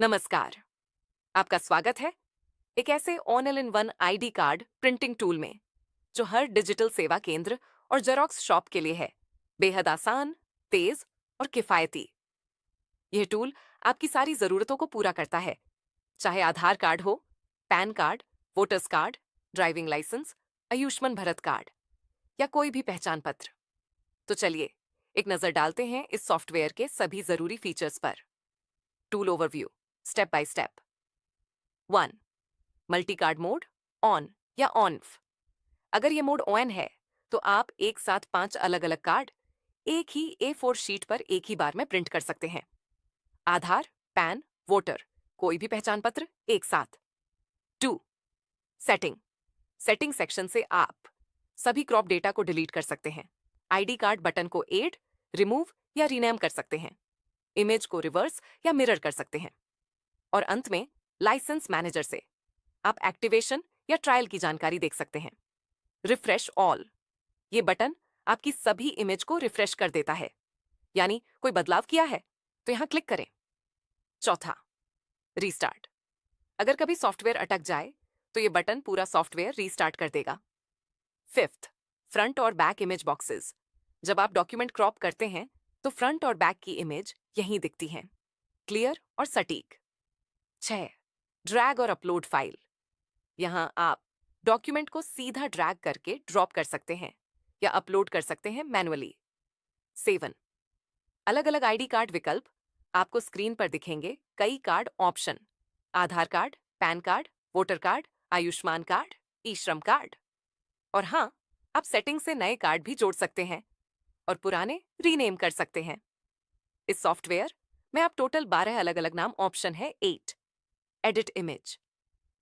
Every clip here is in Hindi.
नमस्कार। आपका स्वागत है एक ऐसे all in one ID card printing tool में जो हर डिजिटल सेवा केंद्र और जेरोक्स शॉप के लिए है। बेहद आसान, तेज और किफायती। यह टूल आपकी सारी जरूरतों को पूरा करता है, चाहे आधार कार्ड हो, PAN card, voters card, driving licence, Ayushman Bharat card या कोई भी पहचान पत्र। तो चलिए एक नजर डालते हैं इस सॉफ्टवेयर के सभी जरूरी फीचर्स पर। Tool overview, step by step. 1. Multi card mode, on या ऑफ। अगर ये मोड ऑन है तो आप एक साथ 5 अलग अलग कार्ड एक ही A4 शीट पर एक ही बार में प्रिंट कर सकते हैं। आधार, पैन, वोटर, कोई भी पहचान पत्र एक साथ। 2. सेटिंग। सेटिंग सेक्शन से आप सभी क्रॉप डेटा को डिलीट कर सकते हैं। आईडी कार्ड बटन को एड, रिमूव या रीनेम कर सकते हैं। इमेज को रिवर्स या मिरर कर सकते हैं। और अंत में लाइसेंस मैनेजर से आप एक्टिवेशन या ट्रायल की जानकारी देख सकते हैं। रिफ्रेश ऑल, ये बटन आपकी सभी इमेज को रिफ्रेश कर देता है, यानी कोई बदलाव किया है तो यहां क्लिक करें। 4. रीस्टार्ट। अगर कभी सॉफ्टवेयर अटक जाए तो ये बटन पूरा सॉफ्टवेयर रीस्टार्ट कर देगा। 5. फ्रंट और बैक इमेज बॉक्सेस। जब आप डॉक्यूमेंट क्रॉप करते हैं तो फ्रंट और बैक की इमेज यहीं दिखती हैं, क्लियर और सटीक। 6. ड्रैग और अपलोड फाइल। यहां आप डॉक्यूमेंट को सीधा ड्रैग करके ड्रॉप कर सकते हैं या अपलोड कर सकते हैं मैन्युअली। 7. अलग अलग आईडी कार्ड विकल्प। आपको स्क्रीन पर दिखेंगे कई card option. Aadhaar card, PAN card, voter card, Ayushman card, E Shram card. और हाँ, आप सेटिंग से नए कार्ड भी जोड़ सकते हैं और पुराने रीनेम कर सकते हैं। इस सॉफ्टवेयर में आप टोटल 12 अलग अलग नाम ऑप्शन है। 8. Edit image.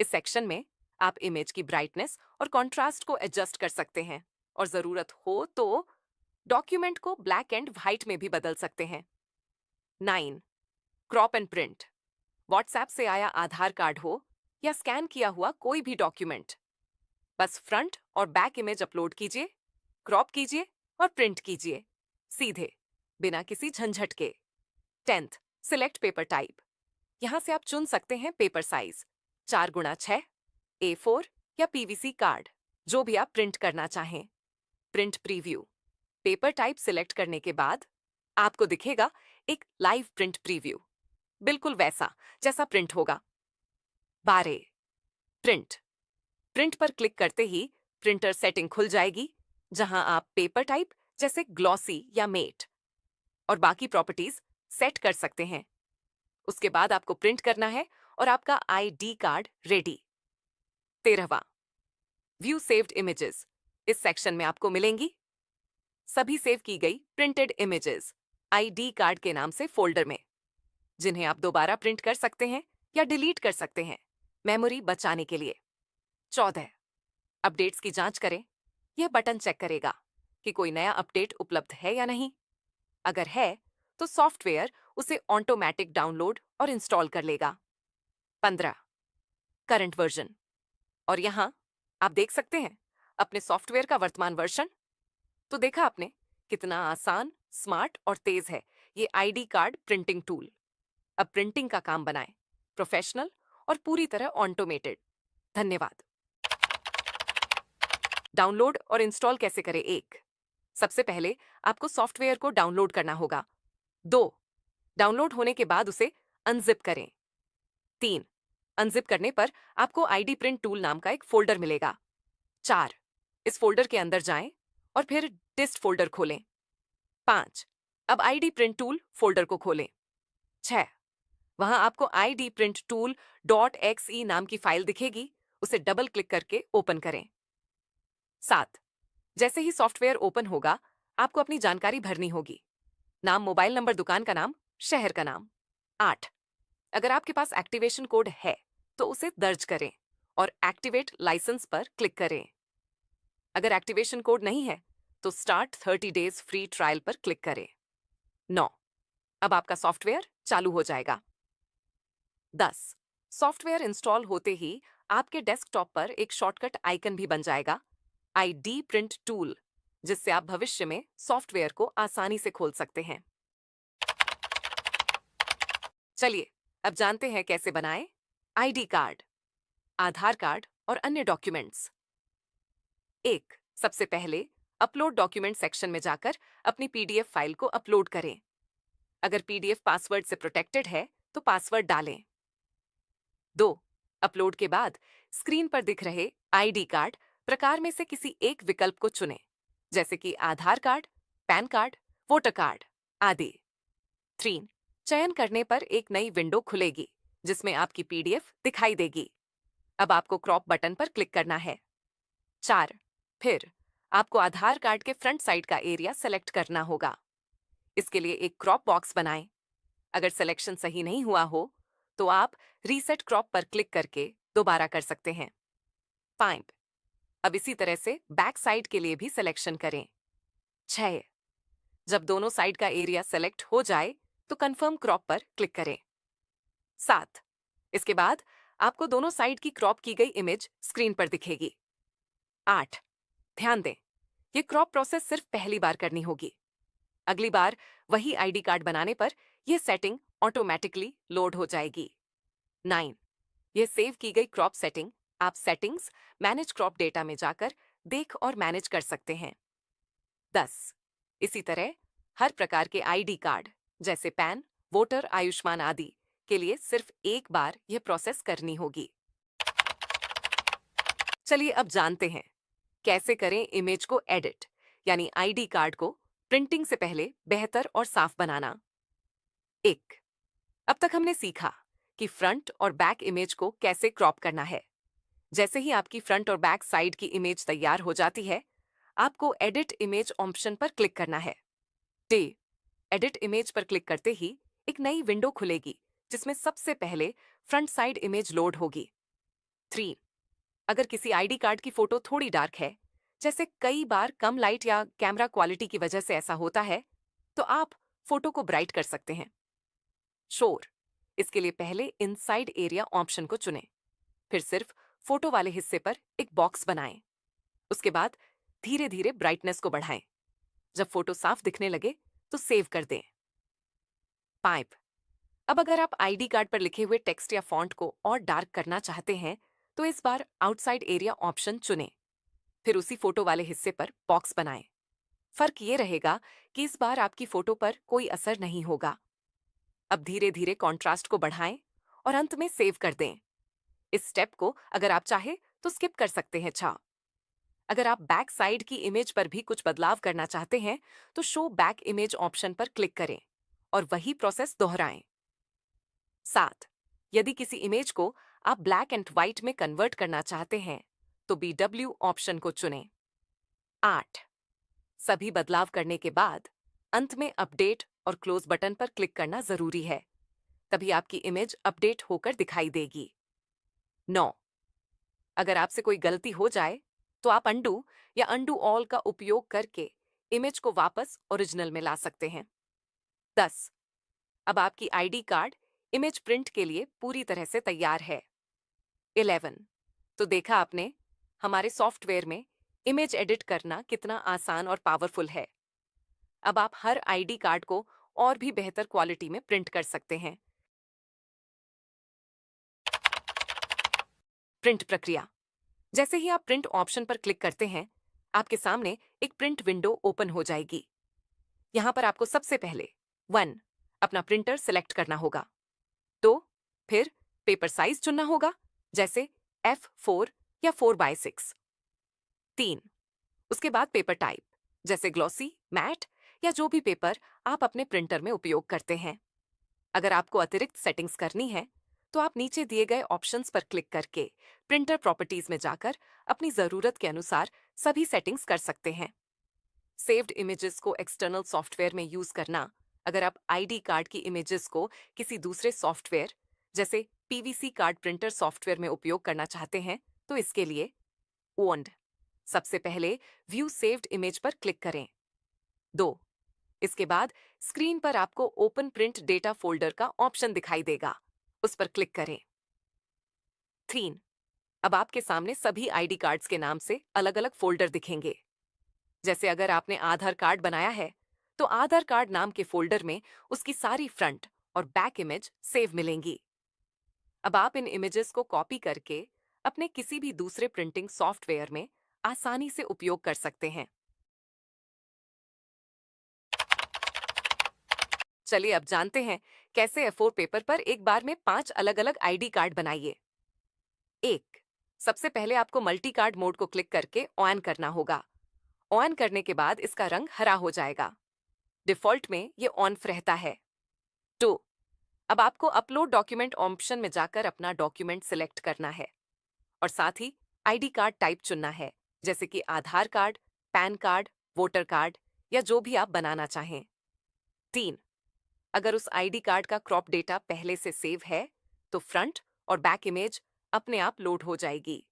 इस सेक्शन में आप इमेज की ब्राइटनेस और कॉन्ट्रास्ट को एडजस्ट कर सकते हैं और जरूरत हो तो डॉक्यूमेंट को ब्लैक एंड व्हाइट में भी बदल सकते हैं। 9. Crop and print. व्हाट्सएप से आया आधार कार्ड हो या स्कैन किया हुआ कोई भी डॉक्यूमेंट, बस फ्रंट और बैक इमेज अपलोड कीजिए, क्रॉप कीजिए और प्रिंट कीजिए, सीधे, बिना किसी झंझट के। 10. Select paper type. यहां से आप चुन सकते हैं पेपर साइज, 4x6, A4 या PVC कार्ड, जो भी आप प्रिंट करना चाहें। Print preview. Paper type select करने के बाद आपको दिखेगा एक लाइव प्रिंट प्रीव्यू, बिल्कुल वैसा जैसा प्रिंट होगा। 12. प्रिंट। प्रिंट पर क्लिक करते ही प्रिंटर सेटिंग खुल जाएगी, जहां आप पेपर टाइप जैसे ग्लॉसी या मेट और बाकी प्रॉपर्टीज सेट कर सकते हैं। उसके बाद आपको प्रिंट करना है और आपका ID card ready. 13. View saved images. इस सेक्शन में आपको मिलेंगी सभी सेव की गई प्रिंटेड इमेजेस आईडी कार्ड के नाम से फोल्डर में, जिन्हें आप दोबारा प्रिंट कर सकते हैं या डिलीट कर सकते हैं मेमोरी बचाने के लिए। 14. अपडेट्स की जांच करें। यह बटन चेक करेगा कि कोई नया अपडेट उपलब्ध है या नहीं। अगर है तो सॉफ्टवेयर उसे ऑटोमेटिक डाउनलोड और इंस्टॉल कर लेगा। 15. Current version. और यहां आप देख सकते हैं अपने सॉफ्टवेयर का वर्तमान वर्जन। तो देखा आपने कितना आसान, स्मार्ट और तेज है ये आईडी कार्ड प्रिंटिंग टूल। अब प्रिंटिंग का काम बनाएं प्रोफेशनल और पूरी तरह ऑटोमेटेड। धन्यवाद। डाउनलोड और इंस्टॉल कैसे करें? 1. सबसे पहले आपको सॉफ्टवेयर को डाउनलोड करना होगा। 2. डाउनलोड होने के बाद उसे अनजिप करें। 3. अनजिप करने पर आपको आईडी प्रिंट टूल नाम का एक फोल्डर मिलेगा। 4. इस फोल्डर के अंदर जाएं और फिर डिस्ट फोल्डर खोलें। 5. अब आईडी प्रिंट टूल फोल्डर को खोलें। 6. वहां आपको आईडी प्रिंट टूल .exe नाम की फाइल दिखेगी, उसे डबल क्लिक करके ओपन करें। 7. जैसे ही सॉफ्टवेयर ओपन होगा आपको अपनी जानकारी भरनी होगी। नाम, मोबाइल नंबर, दुकान का नाम, शहर का नाम। 8. अगर आपके पास एक्टिवेशन कोड है तो उसे दर्ज करें और एक्टिवेट लाइसेंस पर क्लिक करें। अगर एक्टिवेशन कोड नहीं है तो स्टार्ट 30 डेज फ्री ट्रायल पर क्लिक करें। 9. अब आपका सॉफ्टवेयर चालू हो जाएगा। 10. सॉफ्टवेयर इंस्टॉल होते ही आपके डेस्कटॉप पर एक शॉर्टकट आइकन भी बन जाएगा, आईडी प्रिंट टूल, जिससे आप भविष्य में सॉफ्टवेयर को आसानी से खोल सकते हैं। चलिए अब जानते हैं कैसे बनाएं आईडी कार्ड, आधार कार्ड और अन्य डॉक्यूमेंट्स। एक, सबसे पहले अपलोड डॉक्यूमेंट सेक्शन में जाकर अपनी पीडीएफ फाइल को अपलोड करें। अगर पीडीएफ पासवर्ड से प्रोटेक्टेड है तो पासवर्ड डालें। दो, अपलोड के बाद स्क्रीन पर दिख रहे आईडी कार्ड प्रकार में से किसी एक विकल्प को चुनें, जैसे कि Aadhaar card, PAN card, voter card आदि। 3, चयन करने पर एक नई विंडो खुलेगी जिसमें आपकी पीडीएफ दिखाई देगी। अब आपको क्रॉप बटन पर क्लिक करना है। 4, फिर आपको आधार कार्ड के फ्रंट साइड का एरिया सेलेक्ट करना होगा। इसके लिए एक क्रॉप बॉक्स बनाएं। अगर सिलेक्शन सही नहीं हुआ हो तो आप रीसेट क्रॉप पर क्लिक करके दोबारा कर सकते हैं। 5, अब इसी तरह से बैक साइड के लिए भी सिलेक्शन करें। 6, जब दोनों साइड का एरिया सेलेक्ट हो जाए तो कंफर्म क्रॉप पर क्लिक करें। 7, इसके बाद आपको दोनों साइड की क्रॉप की गई इमेज स्क्रीन पर दिखेगी। 8, ध्यान दें, ये क्रॉप प्रोसेस सिर्फ पहली बार करनी होगी। अगली बार वही आईडी कार्ड बनाने पर यह सेटिंग ऑटोमेटिकली लोड हो जाएगी। 9, यह सेव की गई क्रॉप सेटिंग आप सेटिंग्स, मैनेज क्रॉप डेटा में जाकर देख और मैनेज कर सकते हैं। 10, इसी तरह हर प्रकार के आईडी कार्ड जैसे पैन, वोटर, आयुष्मान आदि के लिए सिर्फ एक बार यह प्रोसेस करनी होगी। चलिए अब जानते हैं कैसे करें इमेज को एडिट, यानी आईडी कार्ड को प्रिंटिंग से पहले बेहतर और साफ बनाना। 1, अब तक हमने सीखा कि फ्रंट और बैक इमेज को कैसे क्रॉप करना है। जैसे ही आपकी फ्रंट और बैक साइड की इमेज तैयार हो जाती है, आपको एडिट इमेज ऑप्शन पर क्लिक करना है। एडिट इमेज पर क्लिक करते ही एक नई विंडो खुलेगी जिसमें सबसे पहले फ्रंट साइड इमेज लोड होगी। 3, अगर किसी आईडी कार्ड की फोटो थोड़ी डार्क है, जैसे कई बार कम लाइट या कैमरा क्वालिटी की वजह से ऐसा होता है, तो आप फोटो को ब्राइट कर सकते हैं। शोर, इसके लिए पहले इनसाइड एरिया ऑप्शन को चुनें, फिर सिर्फ फोटो वाले हिस्से पर एक बॉक्स बनाएं। उसके बाद धीरे धीरे ब्राइटनेस को बढ़ाएं। जब फोटो साफ दिखने लगे तो सेव कर दें। 5, अब अगर आप आईडी कार्ड पर लिखे हुए टेक्स्ट या फॉन्ट को और डार्क करना चाहते हैं तो इस बार आउटसाइड एरिया ऑप्शन चुनें, फिर उसी फोटो वाले हिस्से पर बॉक्स बनाएं। फर्क ये रहेगा कि इस बार आपकी फोटो पर कोई असर नहीं होगा। अब धीरे धीरे कॉन्ट्रास्ट को बढ़ाएं और अंत में सेव कर दें। इस स्टेप को अगर आप चाहे तो स्किप कर सकते हैं। अगर आप बैक साइड की इमेज पर भी कुछ बदलाव करना चाहते हैं तो शो बैक इमेज ऑप्शन पर क्लिक करें और वही प्रोसेस दोहराएं। 7, यदि किसी इमेज को आप ब्लैक एंड व्हाइट में कन्वर्ट करना चाहते हैं तो BW ऑप्शन को चुनें। 8, सभी बदलाव करने के बाद अंत में अपडेट और क्लोज बटन पर क्लिक करना जरूरी है, तभी आपकी इमेज अपडेट होकर दिखाई देगी। 9, अगर आपसे कोई गलती हो जाए तो आप अंडू या अंडू ऑल का उपयोग करके इमेज को वापस ओरिजिनल में ला सकते हैं। 10, अब आपकी आईडी कार्ड इमेज प्रिंट के लिए पूरी तरह से तैयार है। 11, तो देखा आपने हमारे सॉफ्टवेयर में इमेज एडिट करना कितना आसान और पावरफुल है। अब आप हर आईडी कार्ड को और भी बेहतर क्वालिटी में प्रिंट कर सकते हैं। प्रिंट प्रक्रिया, जैसे ही आप प्रिंट ऑप्शन पर क्लिक करते हैं, आपके सामने एक प्रिंट विंडो ओपन हो जाएगी। यहां पर आपको सबसे पहले 1, अपना प्रिंटर सिलेक्ट करना होगा। 2, फिर पेपर साइज चुनना होगा, जैसे F4 या 4x6। 3, उसके बाद पेपर टाइप, जैसे ग्लॉसी, मैट या जो भी पेपर आप अपने प्रिंटर में उपयोग करते हैं। अगर आपको अतिरिक्त सेटिंग्स करनी है तो आप नीचे दिए गए ऑप्शंस पर क्लिक करके प्रिंटर प्रॉपर्टीज में जाकर अपनी जरूरत के अनुसार सभी सेटिंग्स कर सकते हैं। सेव्ड इमेजेस को एक्सटर्नल सॉफ्टवेयर में यूज करना, अगर आप आईडी कार्ड की इमेजेस को किसी दूसरे सॉफ्टवेयर जैसे PVC कार्ड प्रिंटर सॉफ्टवेयर में उपयोग करना चाहते हैं तो इसके लिए ओन्ड, सबसे पहले व्यू सेव्ड इमेज पर क्लिक करें। 2, इसके बाद स्क्रीन पर आपको ओपन प्रिंट डेटा फोल्डर का ऑप्शन दिखाई देगा, उस पर क्लिक करें। 3, अब आपके सामने सभी आईडी कार्ड्स के नाम से अलग अलग फोल्डर दिखेंगे। जैसे अगर आपने आधार कार्ड बनाया है तो आधार कार्ड नाम के फोल्डर में उसकी सारी फ्रंट और बैक इमेज सेव मिलेंगी। अब आप इन इमेजेस को कॉपी करके अपने किसी भी दूसरे प्रिंटिंग सॉफ्टवेयर में आसानी से उपयोग कर सकते हैं। चलिए अब जानते हैं कैसे A4 पेपर पर एक बार में 5 अलग-अलग आईडी कार्ड बनाइए। 1। सबसे पहले आपको मल्टी कार्ड मोड को क्लिक करके ऑन करना होगा। ऑन करने के बाद इसका रंग हरा हो जाएगा। डिफॉल्ट में ये ऑन रहता है। 2। अब आपको अपलोड डॉक्यूमेंट ऑप्शन में जाकर अपना डॉक्यूमेंट सिलेक्ट करना है और साथ ही आईडी कार्ड टाइप चुनना है, जैसे कि Aadhaar card, PAN card, voter card या जो भी आप बनाना चाहें। 3। अगर उस आईडी कार्ड का क्रॉप डेटा पहले से सेव है तो फ्रंट और बैक इमेज अपने आप लोड हो जाएगी।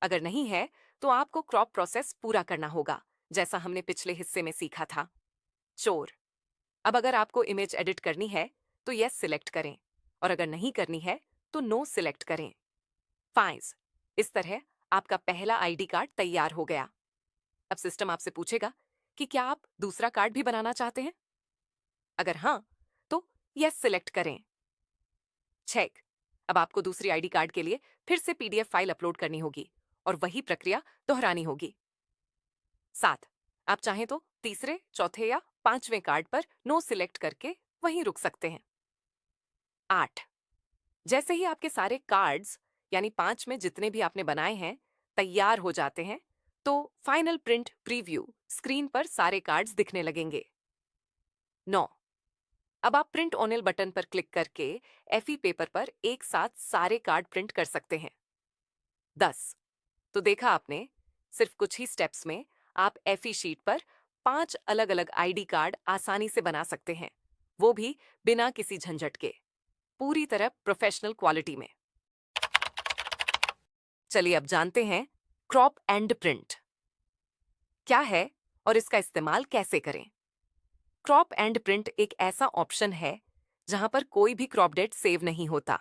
अगर नहीं है तो आपको क्रॉप प्रोसेस पूरा करना होगा, जैसा हमने पिछले हिस्से में सीखा था। 4। अब अगर आपको इमेज एडिट करनी है तो यस सिलेक्ट करें और अगर नहीं करनी है तो नो सिलेक्ट करें। 5। इस तरह आपका पहला आईडी कार्ड तैयार हो गया। अब सिस्टम आपसे पूछेगा कि क्या आप दूसरा कार्ड भी बनाना चाहते हैं। अगर हाँ तो यस सिलेक्ट करें। चेक। अब आपको दूसरी आईडी कार्ड के लिए फिर से पीडीएफ फाइल अपलोड करनी होगी और वही प्रक्रिया दोहरानी होगी। 7। आप चाहें तो तीसरे, चौथे या पांचवें कार्ड पर नो सिलेक्ट करके वहीं रुक सकते हैं। 8। जैसे ही आपके सारे कार्ड्स यानी 5 में जितने भी आपने बनाए हैं तैयार हो जाते हैं तो फाइनल प्रिंट प्रीव्यू स्क्रीन पर सारे कार्ड्स दिखने लगेंगे। 9। अब आप प्रिंट ऑनिल बटन पर क्लिक करके एफई पेपर पर एक साथ सारे कार्ड प्रिंट कर सकते हैं। 10। तो देखा आपने, सिर्फ कुछ ही स्टेप्स में आप एफई शीट पर 5 अलग अलग आईडी कार्ड आसानी से बना सकते हैं, वो भी बिना किसी झंझट के, पूरी तरह प्रोफेशनल क्वालिटी में। चलिए अब जानते हैं क्रॉप एंड प्रिंट क्या है और इसका इस्तेमाल कैसे करें। क्रॉप एंड प्रिंट एक ऐसा ऑप्शन है जहां पर कोई भी क्रॉप डेट सेव नहीं होता।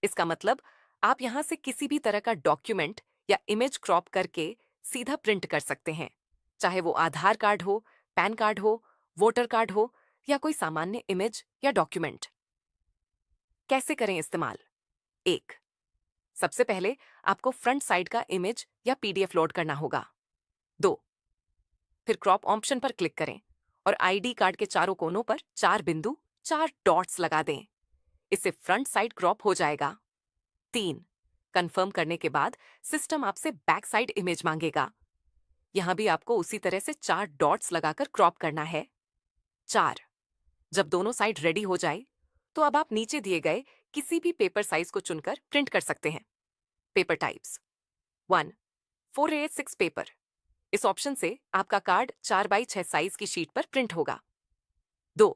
इसका मतलब आप यहां से किसी भी तरह का डॉक्यूमेंट या इमेज क्रॉप करके सीधा प्रिंट कर सकते हैं, चाहे वो आधार कार्ड हो, पैन कार्ड हो, वोटर कार्ड हो या कोई सामान्य इमेज या डॉक्यूमेंट। कैसे करें इस्तेमाल। 1। सबसे पहले आपको फ्रंट साइड का इमेज या पीडीएफ लोड करना होगा। 2। फिर क्रॉप ऑप्शन पर क्लिक करें और आईडी कार्ड के चारों कोनों पर 4 बिंदु, 4 डॉट्स लगा दें। इससे फ्रंट साइड क्रॉप हो जाएगा। 3। कंफर्म करने के बाद सिस्टम आपसे बैक साइड इमेज मांगेगा। यहां भी आपको उसी तरह से 4 डॉट्स लगाकर क्रॉप करना है। 4। जब दोनों साइड रेडी हो जाए तो अब आप नीचे दिए गए किसी भी पेपर साइज को चुनकर प्रिंट कर सकते हैं। Paper types 1 4A6 paper. इस ऑप्शन से आपका कार्ड 4x6 साइज की शीट पर प्रिंट होगा। 2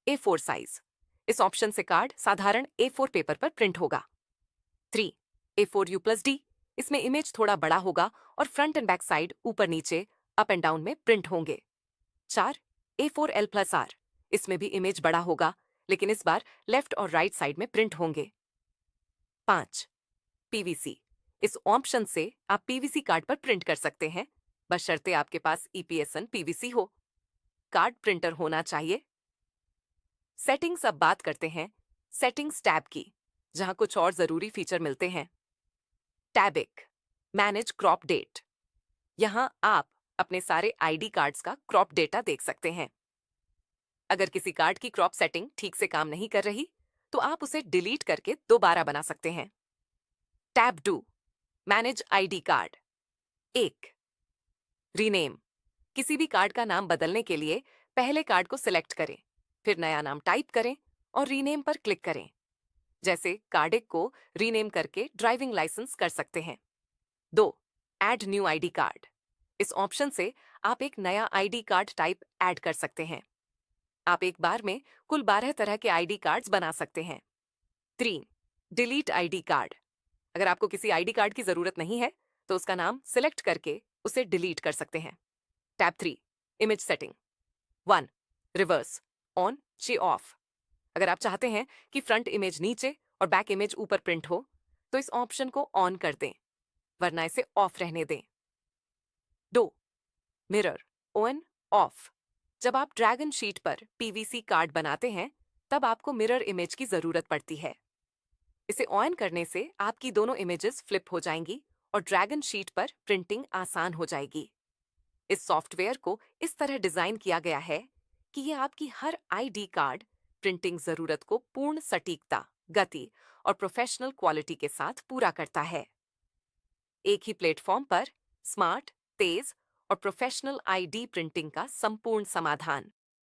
A4 साइज। इस ऑप्शन से कार्ड साधारण A4 पेपर पर प्रिंट होगा। 3 A4U+D। इसमें इमेज थोड़ा बड़ा होगा और फ्रंट एंड बैक साइड ऊपर नीचे, अप एंड डाउन में प्रिंट होंगे। 4 A4L+R। इसमें भी इमेज बड़ा होगा लेकिन इस बार लेफ्ट और राइट साइड में प्रिंट होंगे। 5 PVC। इस ऑप्शन से आप पीवीसी कार्ड पर प्रिंट कर सकते हैं, बशर्ते आपके पास EPSN PVC हो। कार्ड प्रिंटर होना चाहिए। सेटिंग्स अब बात करते हैं सेटिंग्स टैब की, जहां कुछ और जरूरी फीचर मिलते हैं। Tab 1 manage crop date. यहां आप अपने सारे आईडी कार्ड्स का क्रॉप डेटा देख सकते हैं। अगर किसी कार्ड की क्रॉप सेटिंग ठीक से काम नहीं कर रही तो आप उसे डिलीट करके दोबारा बना सकते हैं। Tab 2 manage ID card. 1 rename. किसी भी कार्ड का नाम बदलने के लिए पहले कार्ड को सिलेक्ट करें, फिर नया नाम टाइप करें और रीनेम पर क्लिक करें। जैसे कार्ड 1 को रीनेम करके ड्राइविंग लाइसेंस कर सकते हैं। 2 ऐड न्यू आईडी कार्ड। इस ऑप्शन से आप एक नया आईडी कार्ड टाइप ऐड कर सकते हैं। आप एक बार में कुल 12 तरह के आईडी कार्ड्स बना सकते हैं। 3 डिलीट आईडी कार्ड। अगर आपको किसी आईडी कार्ड की जरूरत नहीं है तो उसका नाम सिलेक्ट करके उसे डिलीट कर सकते हैं। Tab 3 image setting. 1 reverse on ची ऑफ। अगर आप चाहते हैं कि फ्रंट इमेज नीचे और बैक इमेज ऊपर प्रिंट हो तो इस ऑप्शन को ऑन कर दें, वरना इसे ऑफ रहने दें। 2 मिरर ऑन ऑफ। जब आप ड्रैगन शीट पर पीवीसी कार्ड बनाते हैं तब आपको मिरर इमेज की जरूरत पड़ती है। इसे ऑन करने से आपकी दोनों इमेजेस फ्लिप हो जाएंगी और ड्रैगन शीट पर प्रिंटिंग आसान हो जाएगी। इस सॉफ्टवेयर को इस तरह डिजाइन किया गया है कि ये आपकी हर आईडी कार्ड प्रिंटिंग जरूरत को पूर्ण सटीकता, गति और प्रोफेशनल क्वालिटी के साथ पूरा करता है। एक ही प्लेटफॉर्म पर स्मार्ट, तेज और प्रोफेशनल आईडी प्रिंटिंग का संपूर्ण समाधान।